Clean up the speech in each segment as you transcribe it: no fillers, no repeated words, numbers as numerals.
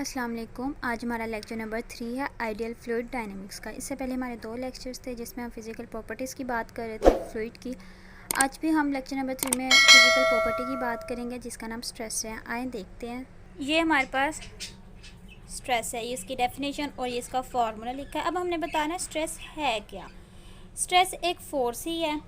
अस्सलाम वालेकुम। आज हमारा लेक्चर नंबर 3 है आइडियल फ्लूइड डायनेमिक्स का। इससे पहले हमारे 2 लेक्चर्स थे जिसमें हम फिज़िकल प्रॉपर्टीज़ की बात कर रहे थे फ्लूइड की। आज भी हम लेक्चर नंबर 3 में फिज़िकल प्रॉपर्टी की बात करेंगे जिसका नाम स्ट्रेस है। आए देखते हैं। ये हमारे पास स्ट्रेस है, ये इसकी डेफिनेशन और ये इसका फार्मूला लिखा है। अब हमने बताना है स्ट्रेस है क्या। स्ट्रेस एक फोर्स ही है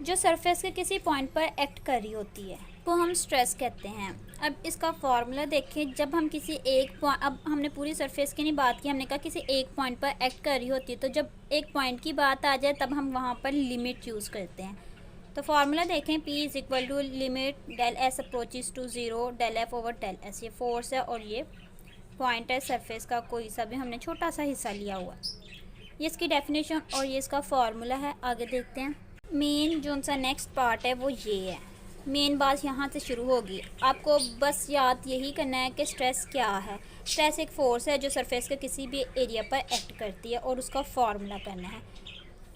जो सरफेस के किसी पॉइंट पर एक्ट कर रही होती है, वो हम स्ट्रेस कहते हैं। अब इसका फार्मूला देखें, जब हम किसी एक पॉइंट, अब हमने पूरी सरफेस की नहीं बात की, हमने कहा किसी एक पॉइंट पर एक्ट कर रही होती है, तो जब एक पॉइंट की बात आ जाए तब हम वहाँ पर लिमिट यूज़ करते हैं। तो फार्मूला देखें, P is equal to limit del S approaches to zero del F over del S. ये फोर्स है और ये पॉइंट है सरफेस का, कोई सा भी हमने छोटा सा हिस्सा लिया हुआ है। ये इसकी डेफिनेशन और ये इसका फार्मूला है। आगे देखते हैं। मेन जो सा नेक्स्ट पार्ट है वो ये है। मेन बात यहाँ से शुरू होगी। आपको बस याद यही करना है कि स्ट्रेस क्या है। स्ट्रेस एक फोर्स है जो सरफेस के किसी भी एरिया पर एक्ट करती है और उसका फार्मूला करना है।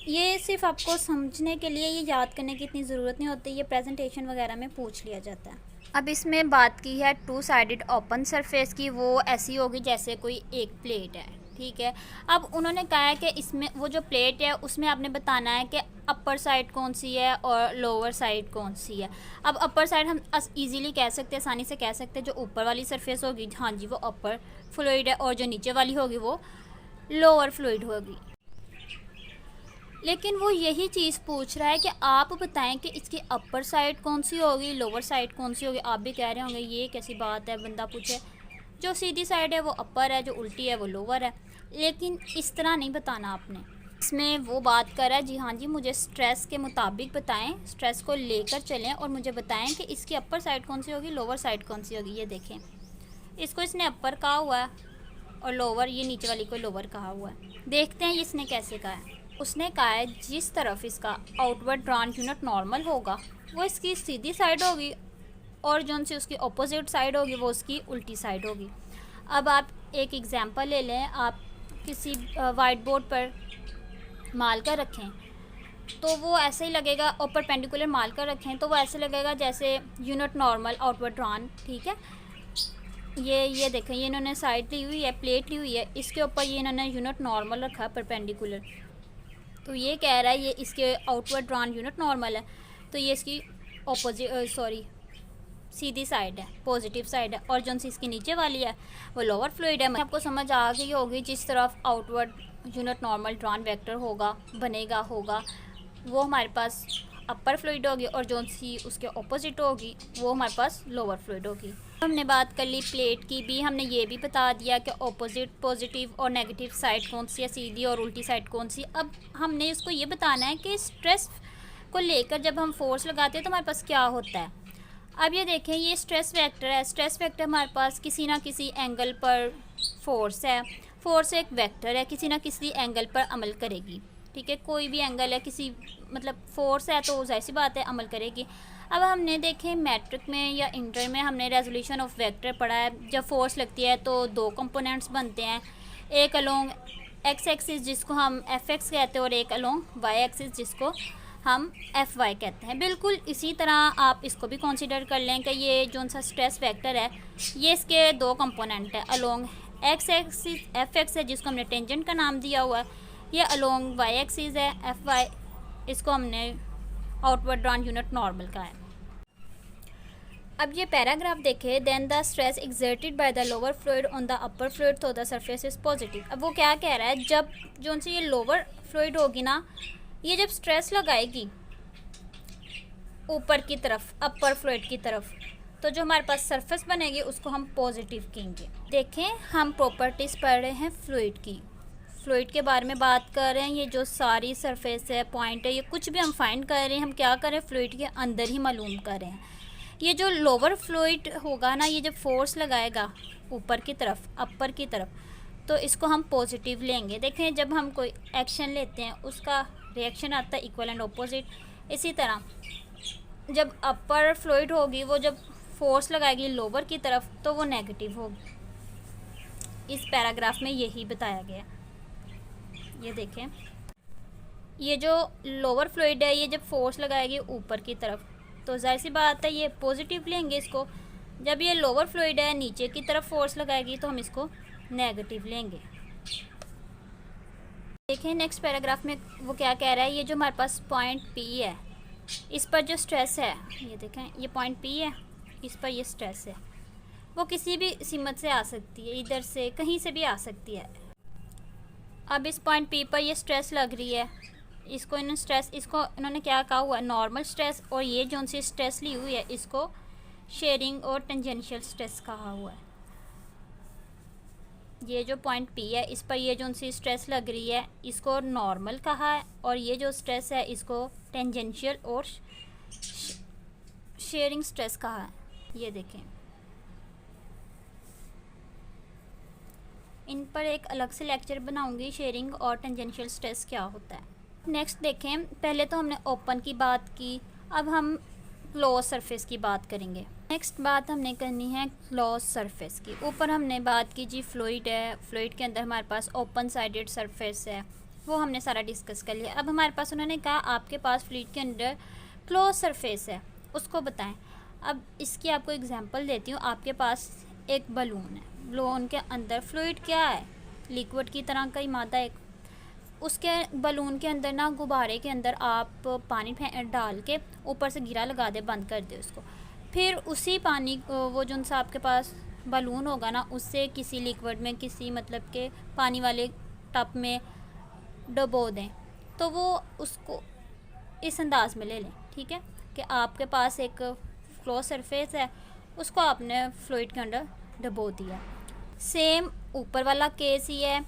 ये सिर्फ आपको समझने के लिए, ये याद करने की इतनी ज़रूरत नहीं होती, ये प्रेजेंटेशन वगैरह में पूछ लिया जाता है। अब इसमें बात की है टू साइडेड ओपन सरफेस की। वो ऐसी होगी जैसे कोई एक प्लेट है, ठीक है। अब उन्होंने कहा है कि इसमें वो जो प्लेट है उसमें आपने बताना है कि अपर साइड कौन सी है और लोअर साइड कौन सी है। अब अपर साइड हम इजीली कह सकते हैं, आसानी से कह सकते हैं, जो ऊपर वाली सरफेस होगी, हाँ जी, वो अपर फ्लूइड है, और जो नीचे वाली होगी वो लोअर फ्लूइड होगी। लेकिन वो यही चीज़ पूछ रहा है कि आप बताएं कि इसकी अपर साइड कौन सी होगी, लोअर साइड कौन सी होगी। आप भी कह रहे होंगे ये कैसी बात है, बंदा पूछे जो सीधी साइड है वो अपर है, जो उल्टी है वो लोअर है। लेकिन इस तरह नहीं बताना आपने। इसमें वो बात कर रहा है, जी हाँ जी, मुझे स्ट्रेस के मुताबिक बताएं, स्ट्रेस को लेकर चलें और मुझे बताएं कि इसकी अपर साइड कौन सी होगी, लोअर साइड कौन सी होगी। ये देखें, इसको इसने अपर कहा हुआ है और लोअर, ये नीचे वाली को लोअर कहा हुआ है। देखते हैं इसने कैसे कहा है। उसने कहा है जिस तरफ इसका आउटवर्ड ड्रॉन यूनिट नॉर्मल होगा वो इसकी सीधी साइड होगी, और जो सी उसकी अपोजिट साइड होगी वो उसकी उल्टी साइड होगी। अब आप एक एग्जांपल ले लें। आप किसी वाइट बोर्ड पर माल कर रखें तो वो ऐसे ही लगेगा, और परपेंडिकुलर माल कर रखें तो वो ऐसे लगेगा जैसे यूनिट नॉर्मल आउटवर्ड ड्रॉन, ठीक है। ये देखें, ये इन्होंने साइड ली हुई है, प्लेट ली हुई है, इसके ऊपर ये इन्होंने यूनिट नॉर्मल रखा है परपेंडिकुलर। तो ये कह रहा है ये इसके आउटवर्ड ड्रॉन यूनिट नॉर्मल है, तो ये इसकी अपोजिट सीधी साइड है, पॉजिटिव साइड है, और जो सी इसकी नीचे वाली है वो लोअर फ्लूइड है। आपको समझ आ गई होगी, जिस तरफ outward unit normal drawn vector होगा होगा वो हमारे पास अपर फ्लूइड होगी, और जो सी उसके ऑपोजिट होगी वो हमारे पास लोअर फ्लूइड होगी। हमने बात कर ली प्लेट की भी, हमने ये भी बता दिया कि ऑपोजिट, पॉजिटिव और नेगेटिव साइड कौन सी है, सीधी और उल्टी साइड कौन सी। अब हमने इसको ये बताना है कि स्ट्रेस को लेकर जब हम फोर्स लगाते हैं तो हमारे पास क्या होता है। अब ये देखें, ये स्ट्रेस वेक्टर है। स्ट्रेस वेक्टर हमारे पास किसी ना किसी एंगल पर फोर्स है। फोर्स एक वेक्टर है, किसी ना किसी एंगल पर अमल करेगी, ठीक है। कोई भी एंगल है, किसी मतलब फोर्स है तो जाहिर सी बात है अमल करेगी। अब हमने देखें मैट्रिक में या इंटर में हमने रेजोल्यूशन ऑफ वेक्टर पढ़ा है। जब फोर्स लगती है तो 2 कंपोनेंट्स बनते हैं, एक अलोंग एक्स एक्सिस जिसको हम एफ एक्स कहते हैं और एक अलोंग वाई एक्सिस जिसको हम एफ वाई कहते हैं। बिल्कुल इसी तरह आप इसको भी कंसीडर कर लें कि ये जो सा स्ट्रेस वेक्टर है ये इसके 2 कंपोनेंट है। Along x axis F x है जिसको हमने टेंजेंट का नाम दिया हुआ है, ये अलोंग वाई एक्सिस है एफ वाई, इसको हमने आउटवर्ड ड्रॉन यूनिट नॉर्मल का है। अब ये पैराग्राफ देखें, then the stress exerted by the lower fluid on the upper fluid to the surface is positive. अब वो क्या कह रहा है, जब जो सी ये लोअर फ्लूइड होगी ना, ये जब स्ट्रेस लगाएगी ऊपर की तरफ, अपर फ्लूइड की तरफ, तो जो हमारे पास सरफेस बनेगी उसको हम पॉजिटिव कहेंगे। देखें, हम प्रॉपर्टीज़ पढ़ रहे हैं फ्लूइड की, फ्लूइड के बारे में बात कर रहे हैं। ये जो सारी सरफेस है, पॉइंट है, ये कुछ भी हम फाइंड कर रहे हैं, हम क्या करें, फ्लूइड के अंदर ही मालूम कर रहे हैं। ये जो लोअर फ्लूइड होगा ना, ये जब फोर्स लगाएगा ऊपर की तरफ, अपर की तरफ, तो इसको हम पॉजिटिव लेंगे। देखें, जब हम कोई एक्शन लेते हैं उसका रिएक्शन आता है इक्वल एंड ऑपोजिट। इसी तरह जब अपर फ्लूइड होगी वो जब फोर्स लगाएगी लोअर की तरफ तो वो नेगेटिव होगी। इस पैराग्राफ में यही बताया गया। ये देखें, ये जो लोअर फ्लूइड है ये जब फोर्स लगाएगी ऊपर की तरफ तो जाहिर सी बात है ये पॉजिटिव लेंगे इसको, जब ये लोअर फ्लूइड है नीचे की तरफ फोर्स लगाएगी तो हम इसको नेगेटिव लेंगे। देखें नेक्स्ट पैराग्राफ में वो क्या कह रहा है। ये जो हमारे पास पॉइंट P है, इस पर जो स्ट्रेस है, ये देखें ये पॉइंट P है, इस पर ये स्ट्रेस है, वो किसी भी सीमत से आ सकती है, इधर से कहीं से भी आ सकती है। अब इस पॉइंट P पर ये स्ट्रेस लग रही है, इसको इन्होंने क्या कहा हुआ है, नॉर्मल स्ट्रेस, और ये जो सी स्ट्रेस ली हुई है इसको शेयरिंग और टेंजेंशियल स्ट्रेस कहा हुआ है। ये जो पॉइंट P है इस पर ये जो सी स्ट्रेस लग रही है इसको नॉर्मल कहा है, और ये जो स्ट्रेस है इसको टेंजेंशियल और शेयरिंग स्ट्रेस कहा है। ये देखें, इन पर एक अलग से लेक्चर बनाऊंगी, शेयरिंग और टेंजेंशियल स्ट्रेस क्या होता है। नेक्स्ट देखें, पहले तो हमने ओपन की बात की, अब हम क्लोज सरफेस की बात करेंगे। नेक्स्ट बात हमने करनी है क्लोज सरफेस की। ऊपर हमने बात की जी फ्लूइड है, फ्लूइड के अंदर हमारे पास ओपन साइडेड सरफेस है, वो हमने सारा डिस्कस कर लिया। अब हमारे पास उन्होंने कहा आपके पास फ्लूइड के अंदर क्लोज सरफेस है, उसको बताएं। अब इसकी आपको एग्जांपल देती हूँ। आपके पास एक बलून है, बलून के अंदर फ्लूइड क्या है, लिक्विड की तरह का ही मादा एक, उसके बलून के अंदर ना गुब्बारे के अंदर आप पानी डाल के ऊपर से गिरा लगा दे, बंद कर दे उसको, फिर उसी पानी वो जो सा आपके पास बलून होगा ना उससे किसी लिक्विड में, किसी मतलब के पानी वाले टब में डुबो दें, तो वो उसको इस अंदाज में ले लें। ठीक है कि आपके पास एक क्लोज सरफेस है, उसको आपने फ्लूइड के अंदर डुबो दिया। सेम ऊपर वाला केस ही है।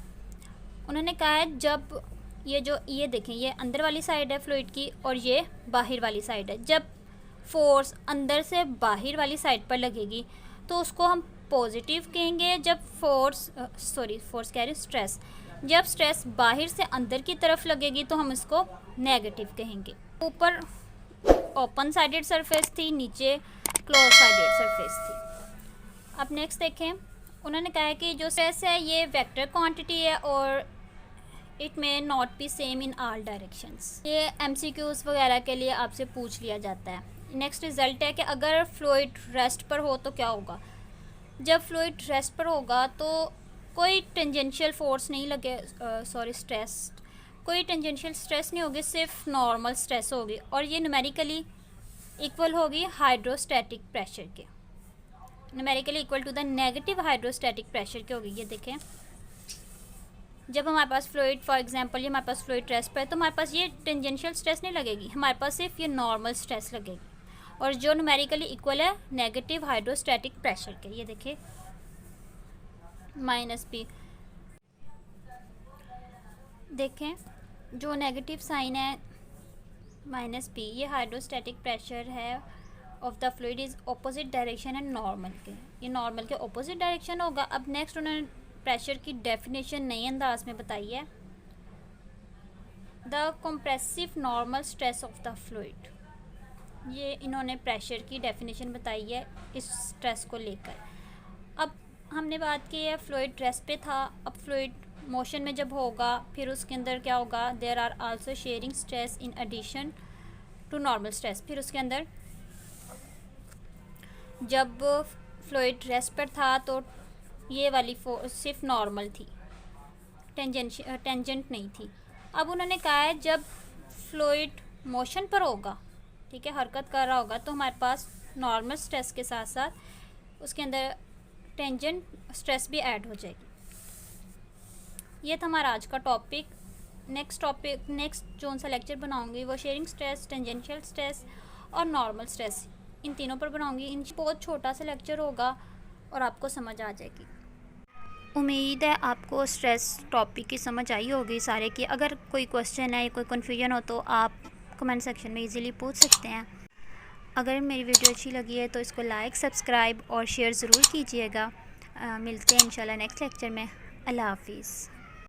उन्होंने कहा है जब ये देखें, ये अंदर वाली साइड है फ्लूइड की और ये बाहर वाली साइड है। जब फोर्स अंदर से बाहर वाली साइड पर लगेगी तो उसको हम पॉजिटिव कहेंगे। जब फोर्स कह रही स्ट्रेस, जब स्ट्रेस बाहर से अंदर की तरफ लगेगी तो हम इसको नेगेटिव कहेंगे। ऊपर ओपन साइडेड सरफेस थी, नीचे क्लोज साइडेड सरफेस थी। अब नेक्स्ट देखें, उन्होंने कहा है कि जो स्ट्रेस है ये वेक्टर क्वांटिटी है और it may not be same in all directions. ये MCQs वगैरह के लिए आपसे पूछ लिया जाता है। नेक्स्ट रिजल्ट है कि अगर फ्लूइड रेस्ट पर हो तो क्या होगा। जब फ्लूइड रेस्ट पर होगा तो कोई टेंजेंशियल फोर्स नहीं लगे, कोई टेंजेंशियल स्ट्रेस नहीं होगी, सिर्फ नॉर्मल स्ट्रेस होगी, और ये न्यूमेरिकली इक्वल होगी हाइड्रोस्टैटिक प्रेशर के, numerically equal to the negative hydrostatic pressure के होगी। ये देखें, जब हमारे पास फ्लूइड, फॉर एग्जांपल ये हमारे पास फ्लूइड रेस्ट पर है तो हमारे पास ये टेंजेंशियल स्ट्रेस नहीं लगेगी, हमारे पास सिर्फ ये नॉर्मल स्ट्रेस लगेगी, और जो न्यूमेरिकली इक्वल है नेगेटिव हाइड्रोस्टैटिक प्रेशर के। ये देखिए -P। देखें जो नेगेटिव साइन है -P, ये हाइड्रोस्टैटिक प्रेशर है of the fluid is opposite direction and normal के, ये नॉर्मल के ऑपोजिट डायरेक्शन होगा। अब नेक्स्ट उन्होंने प्रेशर की डेफिनेशन नई अंदाज में बताई है, the compressive normal stress of the fluid. ये इन्होंने प्रेशर की डेफिनेशन बताई है इस स्ट्रेस को लेकर। अब हमने बात की है फ्लूइड रेस्ट पे था, अब फ्लूइड मोशन में जब होगा फिर उसके अंदर क्या होगा, there are also shearing stress in addition to normal stress. फिर उसके अंदर जब फ्लूइड रेस्ट पर था तो ये वाली फोर्स सिर्फ नॉर्मल थी, टेंजेंट नहीं थी। अब उन्होंने कहा है जब फ्लूइड मोशन पर होगा, ठीक है, हरकत कर रहा होगा, तो हमारे पास नॉर्मल स्ट्रेस के साथ साथ उसके अंदर टेंजेंट स्ट्रेस भी ऐड हो जाएगी। ये था हमारा आज का टॉपिक। नेक्स्ट जो सा लेक्चर बनाऊंगी वो शेयरिंग स्ट्रेस, टेंजेंशियल स्ट्रेस और नॉर्मल स्ट्रेस, इन तीनों पर बनाऊंगी। इन बहुत छोटा सा लेक्चर होगा और आपको समझ आ जाएगी। उम्मीद है आपको स्ट्रेस टॉपिक की समझ आई होगी सारे की। अगर कोई क्वेश्चन है, कोई कन्फ्यूजन हो तो आप कमेंट सेक्शन में इजीली पूछ सकते हैं। अगर मेरी वीडियो अच्छी लगी है तो इसको लाइक, सब्सक्राइब और शेयर ज़रूर कीजिएगा। मिलते हैं इंशाल्लाह नेक्स्ट लेक्चर में। अल्लाह हाफिज़।